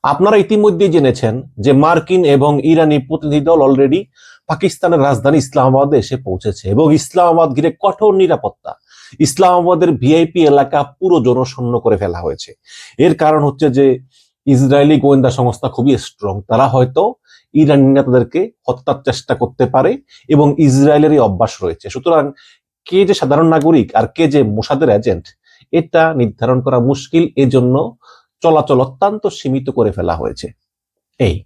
আপনারা ইতিমধ্যে জেনেছেন যে মার্কিন এবং ইরানি প্রতিনিধি দল অলরেডি পাকিস্তানের রাজধানী ইসলামাবাদে এসে পৌঁছেছে এবং ইসলামাবাদ ঘিরে কঠোর নিরাপত্তা। ইসলামাবাদের ভিআইপি এলাকা পুরো জনশূন্য করে ফেলা হয়েছে। এর কারণ হচ্ছে যে ইসরায়েলি গোয়েন্দা সংস্থা খুবই স্ট্রং, তারা হয়তো ইরানি নেতাদেরকে হত্যার চেষ্টা করতে পারে এবং ইসরায়েলেরই অভ্যাস রয়েছে। সুতরাং কে যে সাধারণ নাগরিক আর কে যে মোসাদের এজেন্ট এটা নির্ধারণ করা মুশকিল, এজন্য চলাচল অত্যন্ত সীমিত করে ফেলা হয়েছে। এই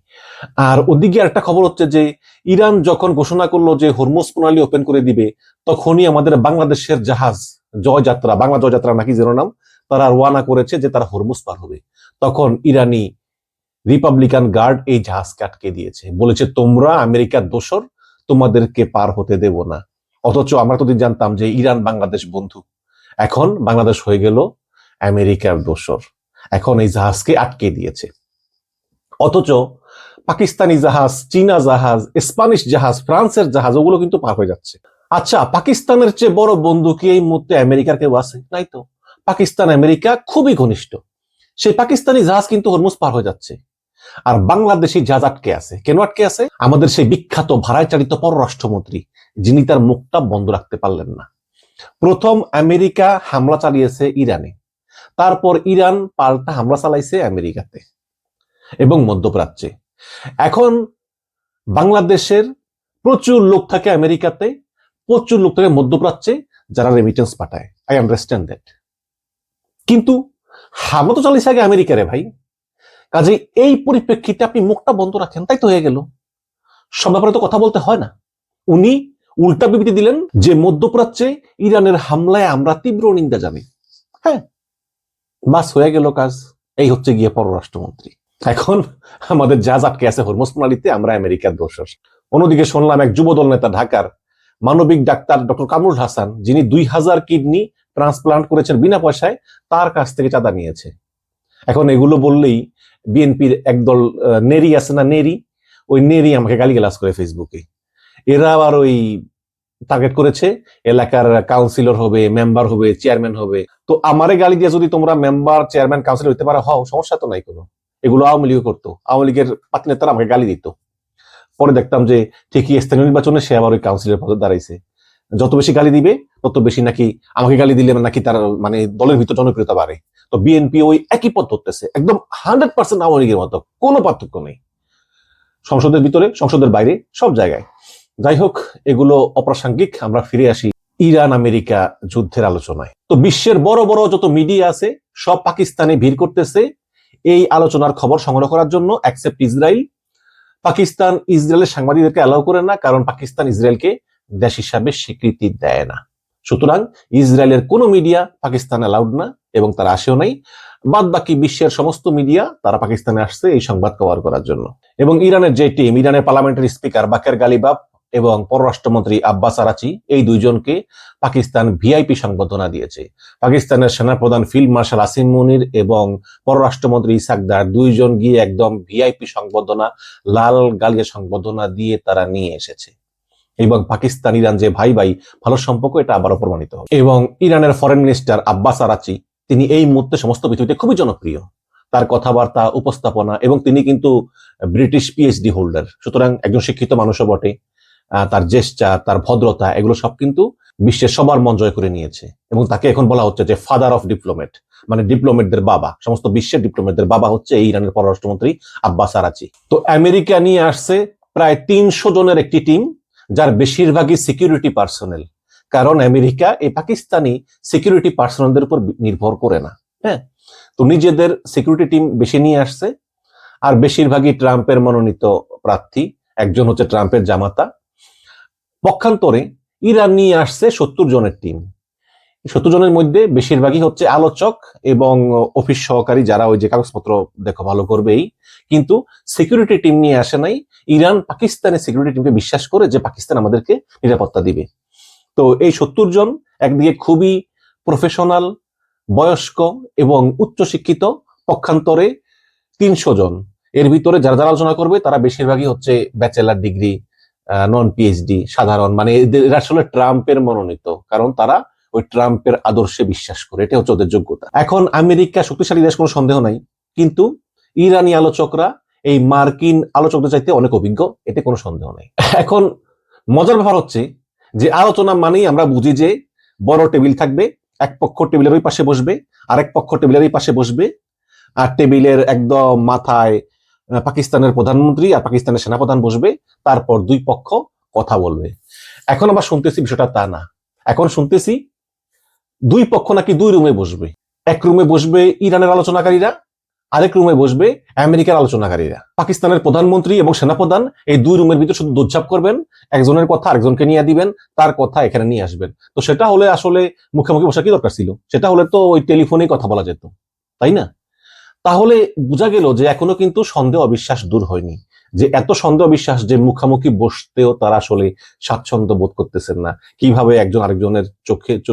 আর ওদিকে একটা খবর হচ্ছে যে ইরান যখন ঘোষণা করলো যে হরমুজ প্রণালী ওপেন করে দিবে, তখনই আমাদের বাংলাদেশের জাহাজ জয়যাত্রা, বাংলা জয়যাত্রা নাকি যেন নাম, তারা রওনা করেছে যে তারা হরমুজ পার হবে। তখন ইরানি রিপাবলিকান গার্ড এই জাহাজকে আটকে দিয়েছে, বলেছে তোমরা আমেরিকার দোসর, তোমাদেরকে পার হতে দেব না। অথচ আমরা তো জানতাম যে ইরান বাংলাদেশ বন্ধু, এখন বাংলাদেশ হয়ে গেল আমেরিকার দোসর। এখন এই জাহাজকে আটকে দিয়েছে। অথচ পাকিস্তানি জাহাজ, চীনা জাহাজ, স্প্যানিশ জাহাজ, ফ্রান্সের জাহাজ, ওগুলো কিন্তু পার হয়ে যাচ্ছে। আচ্ছা, পাকিস্তানের চেয়ে বড় বন্ধু কি এই মুহূর্তে আমেরিকার কেউ আছে? নাই তো। পাকিস্তান আমেরিকা খুবই ঘনিষ্ঠ। সেই পাকিস্তানি জাহাজ কিন্তু হরমুজ পার হয়ে যাচ্ছে, আর বাংলাদেশি জাহাজ আটকে আছে। কেন আটকে আছে? আমাদের সেই বিখ্যাত ভাড়ায় চালিত পররাষ্ট্রমন্ত্রী, যিনি তার মুখটা বন্ধ রাখতে পারলেন না। প্রথম আমেরিকা হামলা চালিয়েছে ইরানে, তারপর ইরান পাল্টা হামলা চালাইছে আমেরিকাতে এবং মধ্যপ্রাচ্যে। এখন বাংলাদেশের প্রচুর লোক থাকে আমেরিকাতে, প্রচুর লোক থাকে মধ্যপ্রাচ্যে, যারা রেমিটেন্স পাঠায়। আই আন্ডারস্ট্যান্ড দ্যাট, কিন্তু হামলা তো চালিয়েছে আগে আমেরিকারে ভাই। কাজে এই পরিপ্রেক্ষিতে আপনি মুখটা বন্ধ রাখেন, তাই তো হয়ে গেল। সব ব্যাপারে তো কথা বলতে হয় না। উনি উল্টা বিবৃতি দিলেন যে মধ্যপ্রাচ্যে ইরানের হামলায় আমরা তীব্র নিন্দা জানাই। হ্যাঁ, বাস হয়ে গেল কাজ। এই হচ্ছে গিয়ে পররাষ্ট্রমন্ত্রী। এখন আমাদের জাহাজ আটকে আছে হরমুজ প্রণালীতে, আমরা আমেরিকার দোষর। অন্যদিকে শুনলাম এক যুবদল নেতা ঢাকার মানবিক ডাক্তার ডক্টর কামরুল হাসান, যিনি 2000 কিডনি ট্রান্সপ্লান্ট করেছেন বিনা পয়সায়, তার কাছ থেকে চাঁদা নিয়েছে। এখন এগুলো বললেই বিএনপির একদল নেরি আছে না, নেরি, ওই নেরি আমাকে গালিগালাজ করে ফেসবুকে। এরা আবার ওই টার্গেট করেছে এলাকার কাউন্সিলর হবে, মেম্বার হবে, চেয়ারম্যান হবে। তো আমারে গালি দিয়ে যদি তোমরা মেম্বার, চেয়ারম্যান, কাউন্সিলর হইতে পারো, হও, সমস্যা তো নাই কোনো। এগুলো আওয়ামী লীগ করতো, আওয়ামী লীগের পাতি নেতারা আমাকে গালি দিত। পরে দেখতাম যে ঠিকই স্থানীয় নির্বাচনে সে আবার ওই কাউন্সিলর পদে দাঁড়াইছে। যত বেশি গালি দিবে তত বেশি নাকি আমাকে গালি দিলে নাকি তার মানে দলের ভিতর জনপ্রিয়তা বাড়ে। তো বিএনপি ওই একই পথ ধরতেছে, একদম 100% আওয়ামী লীগের মতো, কোনো পার্থক্য নেই। সংসদের ভিতরে, সংসদের বাইরে, সব জায়গায়। যাই হোক, এগুলো অপ্রাসঙ্গিক। আমরা ফিরে আসি ইরান আমেরিকা যুদ্ধের আলোচনায়। তো বিশ্বের বড় বড় যত মিডিয়া আছে সব পাকিস্তানে ভিড় করতেছে এই আলোচনার খবর সংগ্রহ করার জন্য, অ্যাকসেপ্ট ইসরায়েল। পাকিস্তান ইসরায়েলের সাংবাদিকদেরকে অ্যালাউ করে না, কারণ পাকিস্তান ইসরায়েলকে দেশ হিসাবে স্বীকৃতি দেয় না। সুতরাং ইসরায়েলের কোনো মিডিয়া পাকিস্তান অ্যালাউড না, এবং তারা আসেও নাই। বাদ বাকি বিশ্বের সমস্ত মিডিয়া তারা পাকিস্তানে আসছে এই সংবাদ কভার করার জন্য। এবং ইরানের যে টিম, ইরানের পার্লামেন্টারি স্পিকার বাকের গালিবাফ এবং পররাষ্ট্রমন্ত্রী আব্বাস আরাচি, এই দুইজনকে পাকিস্তান ভিআইপি সংবর্ধনা দিয়েছে। পাকিস্তানের সেনাপ্রধান ফিল্ড মার্শাল আসিম মুনির এবং পররাষ্ট্রমন্ত্রী ইসাকদার দুইজন গিয়ে একদম ভিআইপি সংবর্ধনা, লাল গালিয়া সংবর্ধনা দিয়ে তারা নিয়ে এসেছে। এবং পাকিস্তান ইরান যে ভাই ভাই ভালো সম্পর্ক, এটা আবারও প্রমাণিত হবে। এবং ইরানের ফরেন মিনিস্টার আব্বাস আরাচি, তিনি এই মুহূর্তে সমস্ত পৃথিবীতে খুবই জনপ্রিয়। তার কথাবার্তা, উপস্থাপনা, এবং তিনি কিন্তু ব্রিটিশ পিএইচডি হোল্ডার, সুতরাং একজন শিক্ষিত মানুষও বটে। তার জেস্চার, তার ভদ্রতা, এগুলো সব কিন্তু বিশ্বের সবার মন জয় করে নিয়েছে। এবং তাকে এখন বলা হচ্ছে যে ফাদার অফ ডিপ্লোমেট, মানে ডিপ্লোমেটদের বাবা, সমস্ত বিশ্বের ডিপ্লোমেটদের বাবা হচ্ছে এই ইরানের পররাষ্ট্রমন্ত্রী আব্বাস আরাচি। তো আমেরিকা নিয়ে আসছে প্রায় 300 জনের একটি টিম, যার বেশিরভাগই সিকিউরিটি পার্সোনেল। কারণ আমেরিকা এই পাকিস্তানি সিকিউরিটি পার্সোনেলদের উপর নির্ভর করে না। হ্যাঁ, তো নিজেদের সিকিউরিটি টিম বেশি নিয়ে আসছে। আর বেশিরভাগই ট্রাম্পের মনোনীত প্রার্থী, একজন হচ্ছে ট্রাম্পের জামাতা। পক্ষান্তরে ইরান নিয়ে আসছে 70 জনের টিম। 70 জনের মধ্যে বেশিরভাগই হচ্ছে আলোচক এবং অফিস সহকারী, যারা ওই যে কাগজপত্র দেখো ভালো করবেই, কিন্তু সিকিউরিটি টিম নিয়ে আসে নাই। ইরান পাকিস্তানের সিকিউরিটি টিমকে বিশ্বাস করে যে পাকিস্তান আমাদেরকে নিরাপত্তা দিবে। তো এই 70 জন একদিকে খুবই প্রফেশনাল, বয়স্ক এবং উচ্চশিক্ষিত। পক্ষান্তরে 300 জন, এর ভিতরে যারা যারা আলোচনা করবে তারা বেশিরভাগই হচ্ছে ব্যাচেলার ডিগ্রি, নন পিএইচডি, সাধারণ, মানে এরা আসলে ট্রাম্পের মনোনীত, কারণ তারা ওই ট্রাম্পের আদর্শে বিশ্বাস করে, এটা হচ্ছে ওদের যোগ্যতা। এখন আমেরিকা শক্তিশালী দেশ, কোনো সন্দেহ নাই, কিন্তু ইরানি আলোচকরা এই মার্কিন আলোচকদের চাইতে অনেক অভিজ্ঞ, এতে কোনো সন্দেহ নেই। এখন মজার ব্যাপার হচ্ছে যে আলোচনা মানেই আমরা বুঝি যে বড় টেবিল থাকবে, এক পক্ষ টেবিলের ওই পাশে বসবে, আরেক পক্ষ টেবিলের এই পাশে বসবে, আর টেবিলের একদম মাথায় পাকিস্তানের প্রধানমন্ত্রী আর পাকিস্তানের সেনাপ্রধান বসবে, তারপর দুই পক্ষ কথা বলবে। এখন আবার শুনতেছি বিষয়টা তা না, এখন শুনতেছি দুই পক্ষ নাকি দুই রুমে বসবে। এক রুমে বসবে ইরানের আলোচনাকারীরা, আরেক রুমে বসবে আমেরিকার আলোচনাকারীরা। পাকিস্তানের প্রধানমন্ত্রী এবং সেনাপ্রধান এই দুই রুমের ভিতরে শুধু দোচ্ছাপ করবেন, একজনের কথা আরেকজনকে নিয়ে দিবেন, তার কথা এখানে নিয়ে আসবেন। তো সেটা হলে আসলে মুখোমুখি বসা কি দরকার ছিল? সেটা হলে তো ওই টেলিফোনেই কথা বলা যেত, তাই না? তাহলে বোঝা গেল যে এখনো কিন্তু সন্দেহ অবিশ্বাস দূর হয়নি, যে এত সন্দেহ অবিশ্বাস যে মুখামুখি বসতেও তারা আসলে স্বাচ্ছন্দ্য বোধ করতেছেন না, কিভাবে একজন আরেকজনের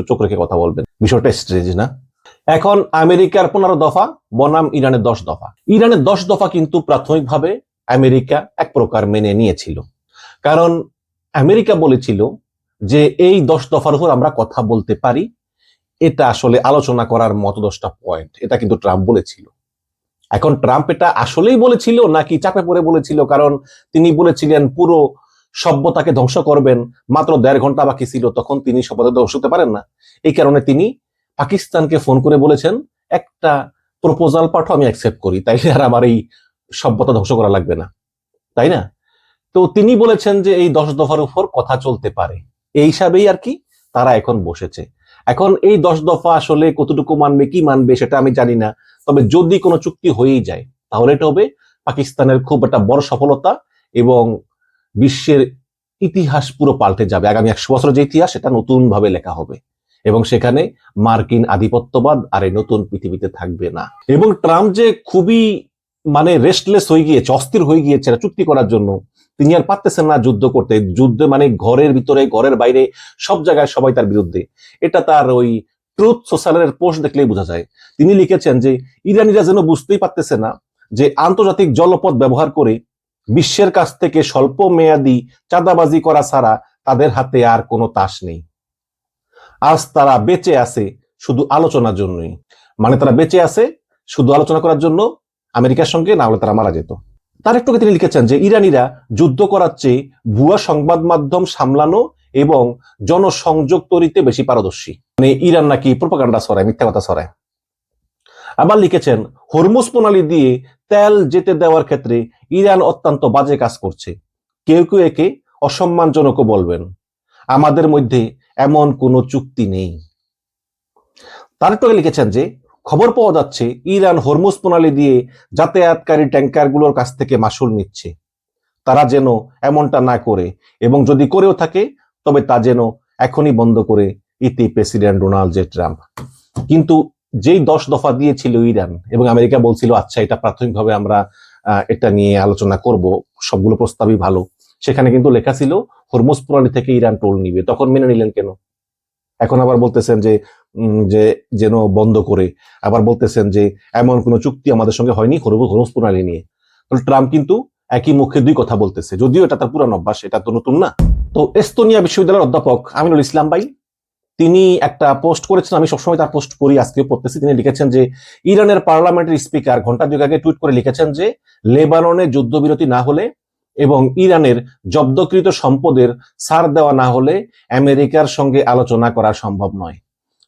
চোখ রেখে কথা বলবেন। বিষয়টা স্ট্রেঞ্জ না? এখন আমেরিকার 15 দফা বনাম ইরানের 10 দফা। ইরানের 10 দফা কিন্তু প্রাথমিকভাবে আমেরিকা এক প্রকার মেনে নিয়েছিল, কারণ আমেরিকা বলেছিল যে এই 10 দফার উপর আমরা কথা বলতে পারি, এটা আসলে আলোচনা করার মতো 10টা পয়েন্ট, এটা কিন্তু ট্রাম্প বলেছিল। এখন ট্রাম্প এটা আসলেই বলেছিল নাকি চাপে পড়ে বলেছিল? কারণ তিনি বলেছিলেন পুরো সভ্যতাকে ধ্বংস করবেন, মাত্র 1.5 ঘন্টা বাকি ছিল, তখন তিনি সভ্যতা ধ্বংস করতে পারেন না। এই কারণে তিনি পাকিস্তানকে ফোন করে বলেছেন, একটা প্রপোজাল পাঠও, আমি অ্যাকসেপ্ট করি, তাইলে আর আমার এই সভ্যতা ধ্বংস করা লাগবে না, তাই না? তো তিনি বলেছেন যে এই 10 দফার উপর কথা চলতে পারে, এই হিসাবেই আর কি তারা এখন বসেছে। এখন এই 10 দফা আসলে কতটুকু মানবে, কি মানবে সেটা আমি জানি না, তবে যদি কোনো চুক্তি হয়েই যায় তাহলে এটা হবে পাকিস্তানের খুব একটা বড় সফলতা, এবং বিশ্বের ইতিহাস পুরো পাল্টে যাবে। আগামী 100 বছরের যে ইতিহাস, সেটা নতুন ভাবে লেখা হবে, এবং সেখানে মার্কিন আধিপত্যবাদ আর এই নতুন পৃথিবীতে থাকবে না। এবং ট্রাম্প যে খুবই রেস্টলেস হয়ে গিয়েছে, অস্থির হয়ে গিয়েছে চুক্তি করার জন্য, তিনি আর পারতেছেন না যুদ্ধ করতে। যুদ্ধে ঘরের ভিতরে, ঘরের বাইরে, সব জায়গায় সবাই তার বিরুদ্ধে। এটা তার ওই ট্রুথ সোশ্যালের পোস্ট দেখলেই বোঝা যায়। তিনি লিখেছেন যে ইরানিরা যেন বুঝতেই পারতেছে না যে আন্তর্জাতিক জলপথ ব্যবহার করে বিশ্বের কাছ থেকে স্বল্প মেয়াদী চাঁদাবাজি করা ছাড়া তাদের হাতে আর কোনো তাস নেই। আজ তারা বেঁচে আছে শুধু আলোচনার জন্যই, তারা বেঁচে আছে শুধু আলোচনা করার জন্য আমেরিকার সঙ্গে, না হলে তারা মারা যেত। তার একটু তিনি লিখেছেন যে ইরানিরা যুদ্ধ করার চেয়ে ভুয়া সংবাদ মাধ্যম সামলানো এবং জনসংযোগ তৈরিতে বেশি পারদর্শী। ইরান নাকি প্রোপাগান্ডা ছড়ায়, মিথ্যা কথা ছড়ায়। আবার লিখেছেন হরমুজ প্রণালী দিয়ে তেল যেতে দেওয়ার ক্ষেত্রে ইরান অত্যন্ত বাজে কাজ করছে, কেউ কেউ একে অসম্মানজনকও বলবেন। আমাদের মধ্যে এমন কোনো চুক্তি নেই। তার একটু লিখেছেন যে খবর পাওয়া যাচ্ছে ইরান হরমুজ প্রণালী দিয়ে যাতায়াতকারী ট্যাঙ্কারগুলোর কাছ থেকে মাসুল নিচ্ছে। তারা যেন এমনটা না করে, এবং যদি করেও থাকে তবে তা যেন এখনই বন্ধ করে, ইতি প্রেসিডেন্ট ডোনাল্ড জে ট্রাম্প। কিন্তু যেই 10 দফা দিয়েছিল ইরান, এবং আমেরিকা বলছিল আচ্ছা এটা প্রাথমিকভাবে আমরা এটা নিয়ে আলোচনা করব, সবগুলো প্রস্তাবই ভালো, সেখানে কিন্তু লেখা ছিল হরমুজ প্রণালী থেকে ইরান টোল নিবে। তখন মেনে নিলেন কেন? এখন আবার বলতেছেন যে যেন বন্ধ করে, আবার বলতেছেন যে এমন কোনো চুক্তি আমাদের সঙ্গে হয়নি হরমুজ প্রণালী নিয়ে। তাহলে ট্রাম্প কিন্তু একই মুখে দুই কথা বলতেছে, যদিও এটা তার পুরান অভ্যাস, এটা তো নতুন না। তো এস্তোনিয়া বিশ্ববিদ্যালয়ের অধ্যাপক আমিনুল ইসলাম ভাই, তিনি একটা পোস্ট করেছেন, আমি সবসময় তার পোস্ট করি, আজকেও পড়তেছি। তিনি লিখেছেন যে ইরানের পার্লামেন্টের স্পিকার ঘন্টা 2 আগে টুইট করে লিখেছেন যে লেবাননে যুদ্ধবিরতি না হলে এবং ইরানের জব্দকৃত সম্পদের ছাড় দেওয়া না হলে আমেরিকার সঙ্গে আলোচনা করা সম্ভব নয়।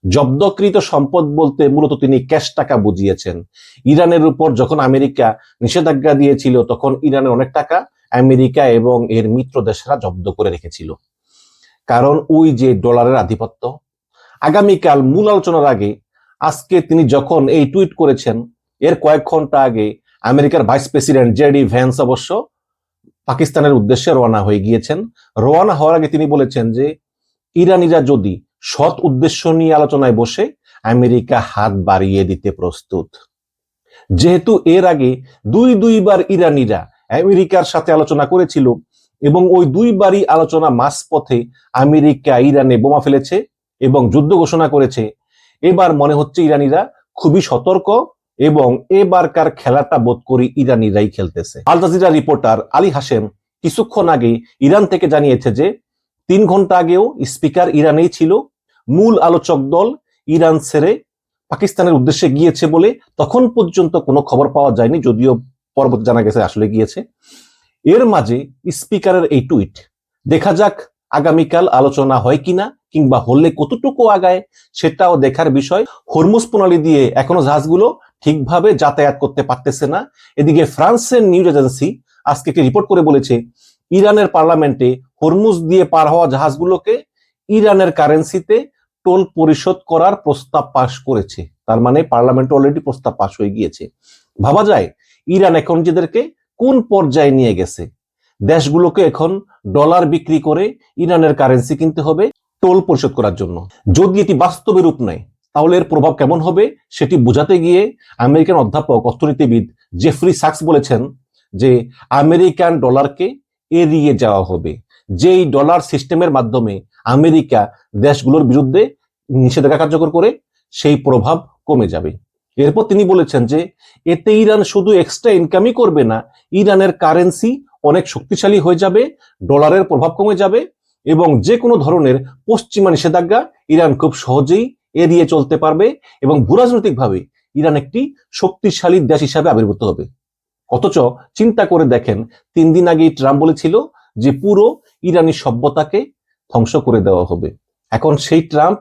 জব্দকৃত সম্পদ বলতে মূলত তিনি ক্যাশ টাকা বুঝিয়েছেন। ইরানের উপর যখন আমেরিকা নিষেধাজ্ঞা দিয়েছিল, তখন ইরানের অনেক টাকা আমেরিকা এবং এর মিত্র দেশরা জব্দ করে রেখেছিল, কারণ ওই যে ডলারের আধিপত্য। আগামীকাল মূল আলোচনার আগে আজকে তিনি যখন এই টুইট করেছেন, এর কয়েক ঘন্টা আগে আমেরিকার ভাইস প্রেসিডেন্ট জেডি ভ্যান্স অবশ্য পাকিস্তানের উদ্দেশ্যে রওনা হয়ে গিয়েছেন। রওনা হওয়ার আগে তিনি বলেছেন যে ইরানিরা যদি সৎ উদ্দেশ্য নিয়ে আলোচনায় বসে, আমেরিকা হাত বাড়িয়ে দিতে প্রস্তুত। যেহেতু এর আগে দুইবার ইরানিরা আমেরিকার সাথে আলোচনা করেছিল, এবং ওই দুইবারই আলোচনা মাঝপথে আমেরিকা ইরানে বোমা ফেলেছে এবং যুদ্ধ ঘোষণা করেছে, এবার মনে হচ্ছে ইরানিরা খুবই সতর্ক, এবং এবারকার খেলাটা বোধ করি ইরানিরাই খেলতেছে। Al Jazeera reporter Ali Hashem কিছুক্ষণ আগে ইরান থেকে জানিয়েছে যে 3 ঘন্টা আগেও স্পিকার ইরানেই ছিল। মূল আলোচক দল ইরান ছেড়ে পাকিস্তানের উদ্দেশ্যে গিয়েছে বলে তখন পর্যন্ত কোনো খবর পাওয়া যায়নি, যদিও পরবর্তী জানা গেছে আসলে গিয়েছে। এর মাঝে স্পিকারের এই টুইট, দেখা যাক আগামীকাল আলোচনা হয় কিনা, কিংবা হলে কতটুকু আগায় সেটাও দেখার বিষয়। হরমুজ প্রণালী দিয়ে এখনো জাহাজগুলো ঠিকভাবে যাতায়াত করতে পারতেছে না। এদিকে ফ্রান্সের নিউজ এজেন্সি আজকে একটি রিপোর্ট করে বলেছে, ইরানের পার্লামেন্টে হরমুজ দিয়ে পার হওয়া জাহাজগুলোকে ইরানের কারেন্সিতে টোল পরিশোধ করার প্রস্তাব পাশ করেছে। তার মানে পার্লামেন্টে অলরেডি প্রস্তাব পাশ হয়ে গিয়েছে। ভাবা যায় ইরান এখন নিজেদেরকে কোন পর্যায়ে নিয়ে গেছে। দেশগুলোকে এখন ডলার বিক্রি করে ইরানের কারেন্সি কিনতে হবে টোল পরিশোধ করার জন্য। যদি এটি বাস্তবে রূপ নেয় তাহলে এর প্রভাব কেমন হবে সেটি বোঝাতে গিয়ে আমেরিকান অধ্যাপক অর্থনীতিবিদ জেফরি সাক্স বলেছেন যে আমেরিকান ডলারকে এড়িয়ে যাওয়া হবে। যেই ডলার সিস্টেমের মাধ্যমে আমেরিকা দেশগুলোর বিরুদ্ধে নিষেধাজ্ঞা কার্যকর করে, সেই প্রভাব কমে যাবে। এরপর তিনি বলেছেন যে এতে ইরান শুধু এক্সট্রা ইনকামই করবে না, ইরানের কারেন্সি অনেক শক্তিশালী হয়ে যাবে, ডলারের প্রভাব কমে যাবে এবং যে কোনো ধরনের পশ্চিমা নিষেধাজ্ঞা ইরান খুব সহজেই এড়িয়ে চলতে পারবে এবং ভূরাজনৈতিকভাবে ইরান একটি শক্তিশালী দেশ হিসাবে আবির্ভূত হবে। অথচ চিন্তা করে দেখেন, 3 দিন আগেই ট্রাম্প বলেছিল যে পুরো ইরানি সভ্যতাকে ধ্বংস করে দেওয়া হবে। এখন সেই ট্রাম্প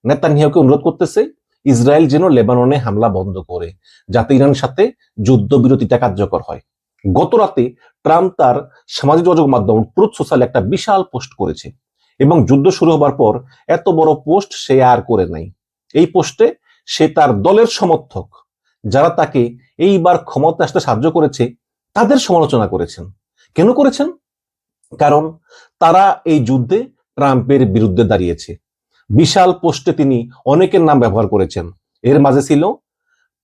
নেতানিয়াহুকে অনুরোধ করতেছে ইসরায়েল যেন লেবাননে হামলা বন্ধ করে, যাতে ইরানের সাথে যুদ্ধবিরতিটা কার্যকর হয়। গত রাতে ট্রাম্প তার সামাজিক যোগাযোগ মাধ্যম ট্রুথ সোশ্যালে একটা বিশাল পোস্ট করেছে এবং যুদ্ধ শুরু হবার পর এত বড় পোস্ট সে আর করে নাই। এই পোস্টে সে তার দলের সমর্থক যারা তাকে এইবার ক্ষমতা আসতে সাহায্য করেছে তাদের সমালোচনা করেছেন। কেন করেছেন? কারণ তারা এই যুদ্ধে ট্রাম্পের বিরুদ্ধে দাঁড়িয়েছে। বিশাল পোস্টে তিনি অনেকের নাম ব্যবহার করেছেন। এর মাঝে ছিল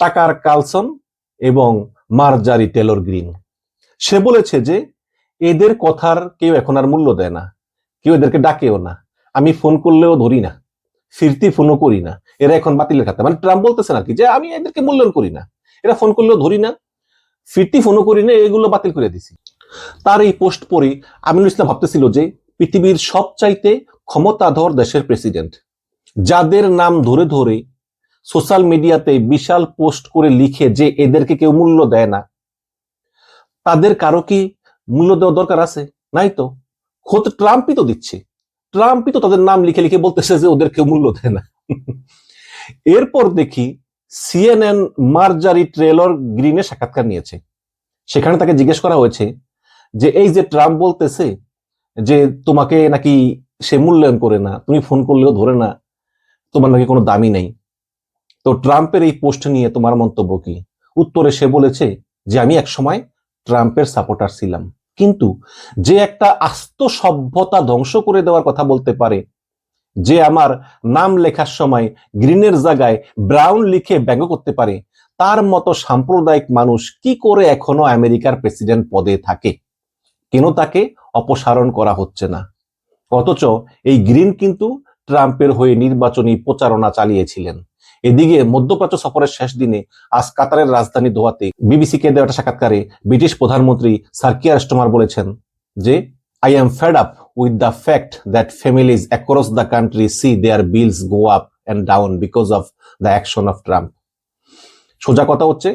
টাকার কালসন এবং মার্জারি টেলর গ্রিন। সে বলেছে যে এদের কথার কেউ এখন আর মূল্য দেয় না, কেউ এদেরকে ডাকেও না, আমি ফোন করলেও ধরি না, ফিরতি ফোনও করি না, এরা এখন বাতিলের খাতা। মানে ট্রাম্প বলতেছেন আর কি যে আমি এদেরকে মূল্যায়ন করি না, এরা ফোন করলেও ধরি না, ফিরতি ফোনও করি না, এগুলো বাতিল করে দিছি। তার এই পোস্ট পড়ে আমিনুল ইসলাম ভাবতেছিল যে পৃথিবীর সবচাইতে ক্ষমতাধর দেশের প্রেসিডেন্ট, যাদের নাম ধরে ধরে সোশ্যাল মিডিয়াতে বিশাল পোস্ট করে লিখে যে এদেরকে কেউ মূল্য দেয় না, তাদের কারো কি মূল্য দেওয়ার দরকার আছে? নাই তো। খোদ ট্রাম্পই তো দিচ্ছে, ট্রাম্পই তো তাদের নাম লিখে লিখে বলতেছে যে ওদের কেউ মূল্য দেয় না। এরপর দেখি সিএনএন মার্জারি টেলর গ্রিনের সাক্ষাৎকার নিয়েছে। সেখানে তাকে জিজ্ঞেস করা হয়েছে যে এই যে ট্রাম্প বলতেছে যে তোমাকে নাকি সে মূল্যায়ন করে না, তুমি ফোন করলেও ধরে না, তোমার নাকি কোনো দামি নেই, তো ট্রাম্পের এই পোস্ট নিয়ে তোমার মন্তব্য কি? উত্তরে সে বলেছে যে আমি একসময় ট্রাম্পের সাপোর্টার ছিলাম, কিন্তু যে একটা আস্ত সভ্যতা ধ্বংস করে দেওয়ার কথা বলতে পারে, যে আমার নাম লেখার সময় গ্রিনের জায়গায় ব্রাউন লিখে ব্যঙ্গ করতে পারে, তার মতো সাম্প্রদায়িক মানুষ কি করে এখনো আমেরিকার প্রেসিডেন্ট পদে থাকে? কেন তাকে অপসারণ করা হচ্ছে না? অথচ এই গ্রিন কিন্তু ট্রাম্পের হয়ে নির্বাচনী প্রচারণা চালিয়েছিলেন। এদিকে মধ্যপ্রাচ্য সফরের শেষ দিনে আজ কাতারের রাজধানী দোহাতে বিবিসিকে দেওয়া একটা সাক্ষাৎকারে ব্রিটিশ প্রধানমন্ত্রী স্যার কিয়ার স্টারমার বলেছেন যে I am fed up with the fact that families across the country see their bills go up and down because of the action of Trump. সোজা কথা হচ্ছে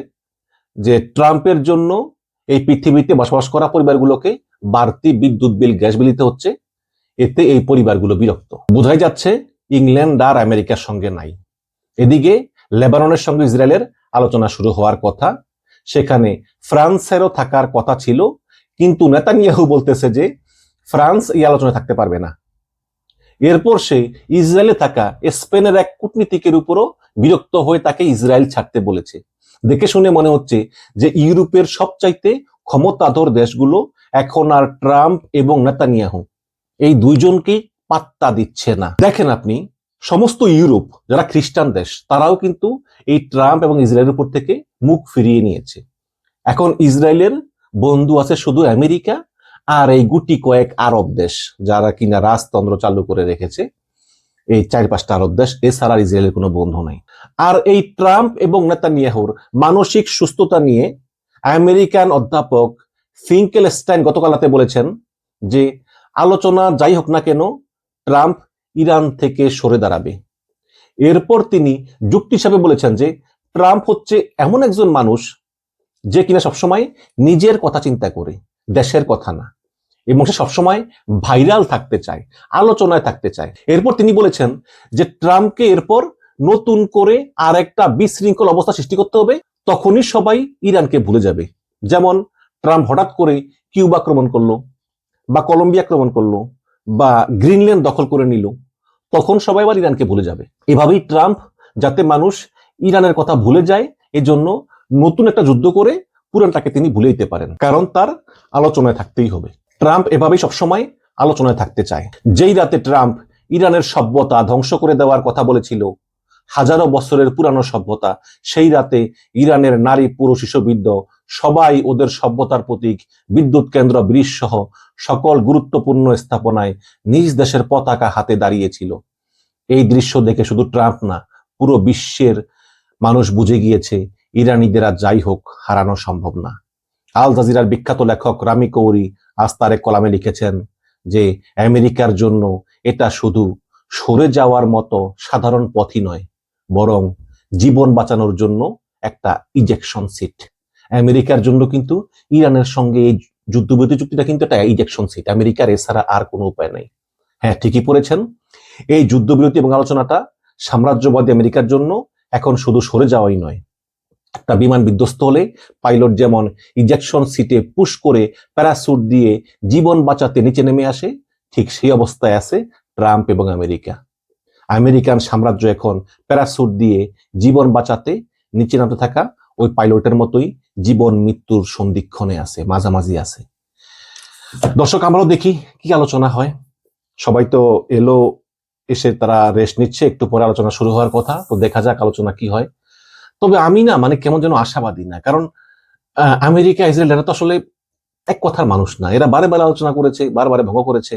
যে ট্রাম্পের জন্য এই পৃথিবীতে বসবাস করা পরিবারগুলোকে বাড়তি বিদ্যুৎ বিল, গ্যাস বিল দিতে হচ্ছে। এতে এই পরিবারগুলো বিরক্ত। বোঝাই যাচ্ছে ইংল্যান্ড আর আমেরিকার সঙ্গে নাই। এদিকে লেবাননের সঙ্গে ইসরায়েলের আলোচনা শুরু হওয়ার কথা, সেখানে ফ্রান্সেরও থাকার কথা ছিল, কিন্তু নেতানিয়াহু বলতেছে যে ফ্রান্স এই আলোচনায় থাকতে পারবে না। এরপর সে ইসরায়েলে থাকা স্পেনের এক কূটনীতিকের উপরও বিরক্ত হয়ে তাকে ইসরায়েল ছাড়তে বলেছে। দেখে শুনে মনে হচ্ছে যে ইউরোপের সবচাইতে ক্ষমতাধর দেশগুলো এখন আর ট্রাম্প এবং নেতানিয়াহু এই দুইজনকেই পাত্তা দিচ্ছে না। দেখেন আপনি, সমস্ত ইউরোপ যারা খ্রিস্টান দেশ তারাও কিন্তু এই ট্রাম্প এবং ইসরায়েলের উপর থেকে মুখ ফিরিয়ে নিয়েছে। এখন ইসরায়েলের বন্ধু আছে শুধু আমেরিকা আর এই গুটি কয়েক আরব দেশ যারা কিনা রাজতন্ত্র চালু করে রেখেছে, এই 4-5টা আরব দেশ, এছাড়া ইসরায়েলের কোনো বন্ধু নাই। আর এই ট্রাম্প এবং নেতানিয়াহুর মানসিক সুস্থতা নিয়ে আমেরিকান অধ্যাপক ফিঙ্কেলস্টাইন গতকাল রাতে বলেছেন যে আলোচনা যাই হোক না কেন ট্রাম্প ইরান থেকে সরে দাঁড়াবে। এরপর তিনি যুক্তি হিসাবে বলেছেন যে ট্রাম্প হচ্ছে এমন একজন মানুষ যে কিনা সবসময় নিজের কথা চিন্তা করে, দেশের কথা না, এবং সে সবসময় ভাইরাল থাকতে চায়, আলোচনায় থাকতে চায়। এরপর তিনি বলেছেন যে ট্রাম্পকে এরপর নতুন করে আর একটা বিশৃঙ্খল অবস্থা সৃষ্টি করতে হবে, তখনই সবাই ইরানকে ভুলে যাবে। যেমন ট্রাম্প হঠাৎ করে কিউবা আক্রমণ করলো, বা কলম্বিয়া আক্রমণ করলো, বা গ্রিনল্যান্ড দখল করে নিল, তখন সবাই আবার ইরানকে ভুলে যাবে। এভাবেই ট্রাম্প যাতে মানুষ ইরানের কথা ভুলে যায়, এজন্য নতুন একটা যুদ্ধ করে পুরানটাকে তিনি ভুলে দিতে পারেন, কারণ তার আলোচনায় থাকতেই হবে। ট্রাম্প এভাবেই সবসময় আলোচনায় থাকতে চায়। যেই রাতে ট্রাম্প ইরানের সভ্যতা ধ্বংস করে দেওয়ার কথা বলেছিল, হাজারো বছরের পুরানো সভ্যতা, সেই রাতে ইরানের নারী পুরুষ শিশুবৃদ্ধ সবাই ওদের সভ্যতার প্রতীক বিদ্যুৎ কেন্দ্র, ব্রিজ সহ সকল গুরুত্বপূর্ণ স্থাপনায় নিজ দেশের পতাকা হাতে দাঁড়িয়েছিল। এই দৃশ্য দেখে শুধু ট্রাম্প না, পুরো বিশ্বের মানুষ বুঝে গিয়েছে ইরানিদের আর যাই হোক হারানো সম্ভব না। আল জাজিরার বিখ্যাত লেখক রামি কৌরি আজ তার এক কলামে লিখেছেন যে আমেরিকার জন্য এটা শুধু সরে যাওয়ার মতো সাধারণ পথই নয়, বরং জীবন বাঁচানোর জন্য একটা ইজেকশন সিট। আমেরিকার জন্য কিন্তু ইরানের সঙ্গে এই যুদ্ধবিরতি চুক্তিটা কিন্তু একটা ইজেকশন সিট, আমেরিকার এছাড়া আর কোনো উপায় নাই। হ্যাঁ, ঠিকই পড়েছেন, এই যুদ্ধবিরতি এবং আলোচনাটা সাম্রাজ্যবাদী আমেরিকার জন্য এখন শুধু সরে যাওয়াই নয়, একটা বিমান বিধ্বস্ত হলে পাইলট যেমন ইজেকশন সিটে পুশ করে প্যারাসুট দিয়ে জীবন বাঁচাতে নিচে নেমে আসে, ঠিক সেই অবস্থায় আছে ট্রাম্প এবং আমেরিকা। আমেরিকান সাম্রাজ্য এখন প্যারাসুট দিয়ে জীবন বাঁচাতে নিচে নামতে থাকা ওই পাইলটের মতোই জীবন মৃত্যুর সন্ধিক্ষণে আছে, মাঝামাঝি আছে। দর্শক, আমরাও দেখি কি আলোচনা হয়। সবাই তো এলো, এসে তারা রেস্ট নিচ্ছে, একটু পরে আলোচনা শুরু হওয়ার কথা, তো দেখা যাক আলোচনা কি হয়। তবে আমি না কেমন যেন আশাবাদী না, কারণ আমেরিকা ইসরায়েল এরা তো আসলে এক কথার মানুষ না, এরা বারে বারে আলোচনা করেছে, বারে ভঙ্গ করেছে।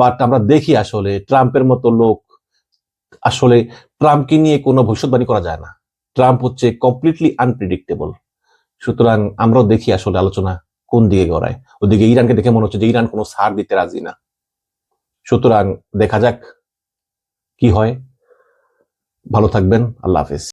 বাট আমরা দেখি আসলে ট্রাম্পের মতো লোক, আসলে ট্রাম্পকে নিয়ে কোনো ভবিষ্যৎবাণী করা যায় না। ট্রাম্প হচ্ছে কমপ্লিটলি আনপ্রেডিক্টেবল। সুতরাং আমরাও দেখি আসলে আলোচনা কোন দিকে গড়ায়। ওদিকে ইরানকে দেখে মনে হচ্ছে যে ইরান কোনো ছাড় দিতে রাজি না। সুতরাং দেখা যাক কি হয়। ভালো থাকবেন, আল্লাহ হাফেজ।